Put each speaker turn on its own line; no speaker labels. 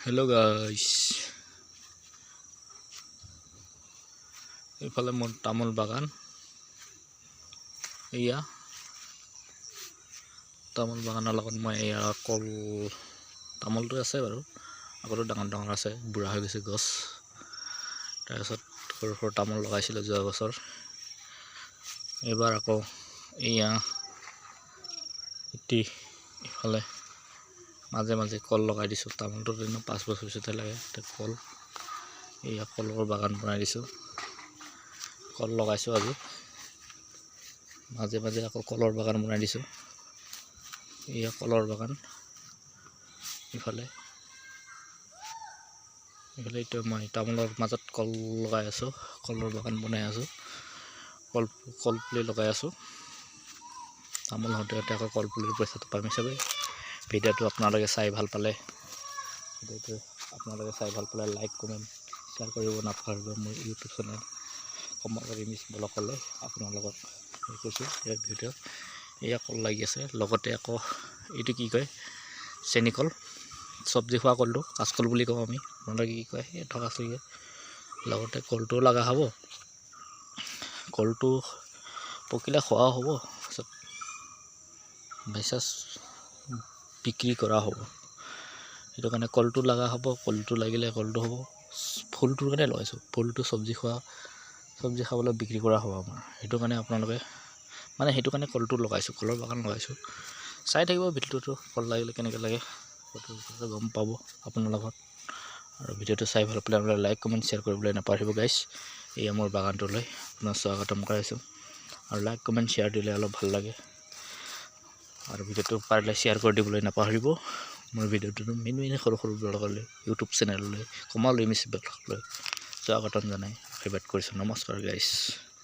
Hello guys, এইফালে মোৰ তামোল বাগান। এয়া তামোল বাগানৰ লগত মই এয়া কল তামোলটো আছে বাৰু, আগতো ডাঙৰ ডাঙৰ আছে, বুঢ়া হৈ গৈছে গছ। তাৰপিছত সৰু সৰু তামোল লগাইছিলোঁ যোৱা বছৰ। এইবাৰ আকৌ এয়া ইফালে মাজে মাজে কল লগাই দিছোঁ। তামোলটো 5 বছৰ পিছতহে লাগে। কল এয়া কলৰ বাগান বনাই দিছোঁ, কল লগাইছোঁ আজি। মাজে মাজে আকৌ কলৰ বাগান বনাই দিছোঁ। এয়া কলৰ বাগান। ইফালে এইটো মই তামোলৰ মাজত কল লগাই আছোঁ, কলৰ বাগান বনাই আছোঁ, কল পুলি লগাই আছোঁ। তামোল হওঁতে আকৌ কল পুলিৰ পইচাটো পামেই চবেই। ভিডিঅ'টো আপোনালোকে চাই ভাল পালে লাইক কমেণ্ট শ্বেয়াৰ কৰিব নাপাহৰিব। মোৰ ইউটিউব চেনেল কমল ৰিমিছ ব্লগলৈ আপোনালোকক কৈছোঁ এই ভিডিঅ'। এয়া কল লাগি আছে, লগতে আকৌ এইটো কি কয়, চেনিকল, চব্জি খোৱা কলটো, কাঁচকল বুলি কওঁ আমি, আপোনালোকে কি কয় এই থকা চলিয়ে। লগতে কলটোও লগা হ'ব, কলটো পকিলে খোৱাও হ'ব, তাৰপিছত বাইচাঞ্চ বিক্ৰী কৰা হ'ব। সেইটো কাৰণে কলটো লগা হ'ব। কলটো লাগিলে কলটো হ'ব। ফুলটোৰ কাৰণে লগাইছোঁ, ফুলটো চব্জি খাবলৈ বিক্ৰী কৰা হ'ব আমাৰ। সেইটো কাৰণে আপোনালোকে সেইটো কাৰণে কলটো লগাইছোঁ, কলৰ বাগান লগাইছোঁ। চাই থাকিব ভিডিঅ'টো, কল লাগিলে কেনেকৈ লাগে গম পাব আপোনালোকৰ। আৰু ভিডিঅ'টো চাই ভাল পালে আপোনালোকে লাইক কমেণ্ট শ্বেয়াৰ কৰিবলৈ নাপাহৰিব গাইছ। এয়া মোৰ বাগানটোলৈ আপোনাৰ স্বাগতম কৰাইছোঁ। আৰু লাইক কমেণ্ট শ্বেয়াৰ দিলে অলপ ভাল লাগে। আৰু ভিডিঅ'টো পাৰিলে শ্বেয়াৰ কৰি দিবলৈ নাপাহৰিব। মোৰ ভিডিঅ'টো মেইন সৰু সৰু ব্লগলৈ, ইউটিউব চেনেললৈ, কমল ৰিমিছ ব্লগলৈ স্বাগতম জনাই আশীৰ্বাদ কৰিছোঁ। নমস্কাৰ গাইছ।